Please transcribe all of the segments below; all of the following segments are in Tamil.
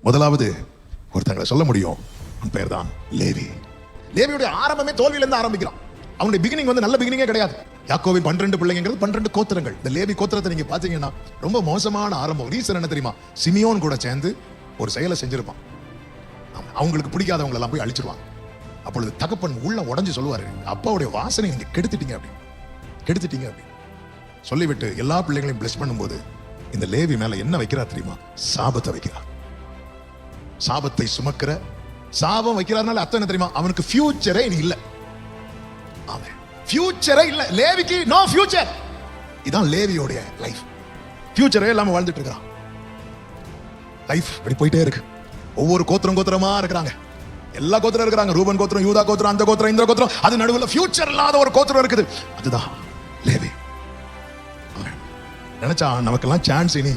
முதலாவது ஒருத்தங்களை சொல்ல முடியும், அவன் பெயர் தான் லேவி. லேவியுடைய ஆரம்பமே தோல்வியிலிருந்து ஆரம்பிக்கிறான். அவனுடைய பிகினிங் வந்து நல்ல பிகினிங்கே கிடையாது. யாக்கோவின் 12 பிள்ளைங்கிறது 12 கோத்திரங்கள். இந்த லேவி கோத்திரத்தை நீங்க பாத்தீங்கன்னா ரொம்ப மோசமான ஆரம்பம். ரீசன் என்ன தெரியுமா? சிமியோன் கூட சேர்ந்து ஒரு செயலை செஞ்சிருப்பான். அவங்களுக்கு பிடிக்காதவங்க எல்லாம் போய் அழிச்சிருவாங்க. அப்பொழுது தகப்பன் உள்ள உடஞ்சு சொல்லுவாரு, அப்பாவுடைய வாசனை நீங்க கெடுத்துட்டீங்க அப்படின்னு, கெடுத்துட்டீங்க அப்படின்னு சொல்லிவிட்டு எல்லா பிள்ளைகளையும் பிளஸ் பண்ணும்போது இந்த லேவி மேல என்ன வைக்கிறா தெரியுமா? சாபத்தை வைக்கிறார். சாபத்தை சுமக்கிற சாபம் வைக்கிறார்னால அர்த்தம் என்ன தெரியுமா? அவனுக்கு ஃபியூச்சரே இனி இல்ல. ஆமென். ஃபியூச்சரே இல்ல லேவிக்கு. No future. இதான் லேவியோட லைஃப். ஃபியூச்சரே இல்லாம வாழ்ந்துட்டு இருக்கான். லைஃப் இப்படி போயிட்டே இருக்கு. ஒவ்வொரு கோத்திரமா இருக்கிறாங்க. எல்லா கோத்திரம் இருக்கிறாங்க. ரூபன் கோத்திரம், யூதா கோத்திரம், அந்த கோத்திரம், இந்த கோத்திரம். அது நடுவில் ஃபியூச்சர் இல்லாத ஒரு கோத்திரம் இருக்குது. அதுதான் லேவி. நினைச்சா நமக்கெல்லாம் சான்ஸ் இனி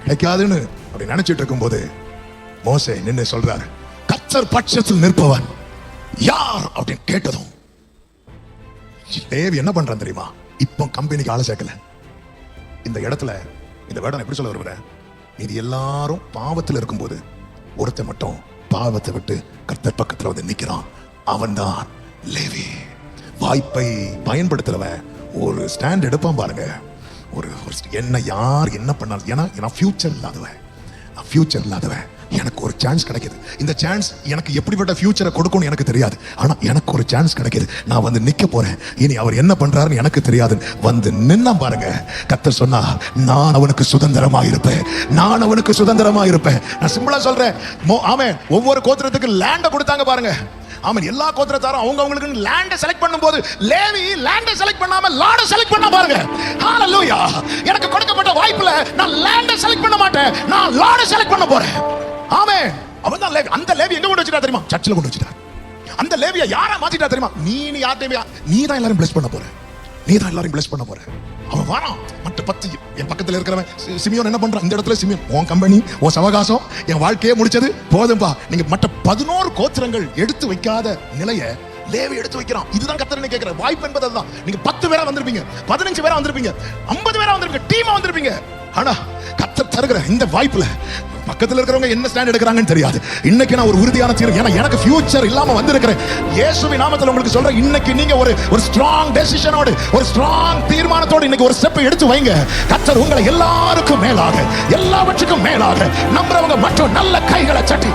கிடைக்காதுன்னு அப்படி நினைச்சிட்டு இருக்கும் போது மோசே நின்று சொல்றாரு, கர்த்தர் பட்சத்தில் நிற்பவன் யார் அப்படின்னு கேட்டதும் லேவி என்ன பண்றான் தெரியுமா? இப்போ கம்பெனிக்கு ஆளை சேர்க்கல. இந்த இடத்துல இந்த வேடம் எப்படி சொல்ல வருவ, இது எல்லாரும் பாவத்தில் இருக்கும்போது ஒருத்தன் மட்டும் பாவத்தை விட்டு கர்த்தர் பக்கத்துல வந்து நிக்கிறான். அவன் தான் லேவி. வாய்ப்பை பயன்படுத்துறவன் ஒரு ஸ்டாண்ட் எடுப்பான் பாருங்க. ஒரு என்ன யார் என்ன பண்ணாலும், ஏன்னா ஃபியூச்சர் இல்லாதவன் எனக்கு ஒரு சான்ஸ் கிடைக்குது. இந்த சான்ஸ் எனக்கு எப்படிப்பட்ட ஃபியூச்சரை கொடுக்கும்னு எனக்கு தெரியாது. ஆனா எனக்கு ஒரு சான்ஸ் கிடைக்குது. நான் வந்து நிக்க போறேன். இனி அவர் என்ன பண்றாருன்னு எனக்கு தெரியாது. வந்து நின்னா பாருங்க, கர்த்தர் சொன்னா நான் அவனுக்கு சுதந்திரமா இருப்பேன். நான் சிம்பிளா சொல்றேன். ஆமென். ஒவ்வொரு கோத்திரத்துக்கு லேண்ட கொடுத்தாங்க பாருங்க. ஆமென். எல்லா கோத்திரத்தாரும் அவங்களுக்கு லேண்ட செலக்ட் பண்ணும்போது லேவி லேண்ட செலக்ட் பண்ணாம லார்ட செலக்ட் பண்ண பாருங்க. ஹalleluya. எனக்கு கொடுக்கப்பட்ட வாய்ப்புல நான் லேண்ட செலக்ட் பண்ண மாட்டேன், நான் லார்ட செலக்ட் பண்ண போறேன். ஆமென். அவன் தான் லேவி. அந்த லேவி எங்க கொண்டு வச்சிட்டா தெரியுமா? சர்ச்சில் கொண்டு வச்சிட்டா. அந்த லேவியை யாரை மாத்திட்டா தெரியுமா? நீ யார்ட்டையுமே நீ தான் எல்லாரும் பிளஸ் பண்ண போற. அவன் வாரான். மற்ற 10 என் பக்கத்துல இருக்கிறவன் சிமியோன் என்ன பண்றான்? இந்த இடத்துல சிமியோன், உன் கம்பெனி, உன் சவகாசம், என் வாழ்க்கையே முடிச்சது போதும்பா. நீங்க மற்ற 11 கோத்திரங்கள் எடுத்து வைக்காத நிலைய லேவி எடுத்து வைக்கிறான். இதுதான் கர்த்தர் கேட்கிற வாய்ப்பு என்பது அதுதான். நீங்க 10 பேரா வந்திருப்பீங்க, 15 பேரா வந்திருப்பீங்க, 50 பேரா வந்திருப்பீங்க, டீமா வந்திருப்பீங்க. ஆனா கர்த்தர் தருகிற இந்த வாய்ப்புல பக்கத்துல இருக்கிறவங்க என்ன ஸ்டாண்ட் எடுக்கிறாங்கன்னு தெரியாது. இன்னைக்கு நான் ஒரு உறுதியான தீர்வு, ஏன்னா எனக்கு ஃபியூச்சர் இல்லாம வந்திருக்கிறேன். இயேசுவின் நாமத்தில் உங்களுக்கு சொல்றேன், இன்னைக்கு நீங்க ஒரு ஸ்ட்ராங் டெசிஷனோடு, ஒரு ஸ்ட்ராங் தீர்மானத்தோடு இன்னைக்கு ஒரு ஸ்டெப் எடுத்து வைங்க. கர்த்தர் உங்களை எல்லாருக்கும் மேலாக, எல்லாவற்றுக்கும் மேலாக நம்புறவங்க மற்றும் நல்ல கைகளை சட்டி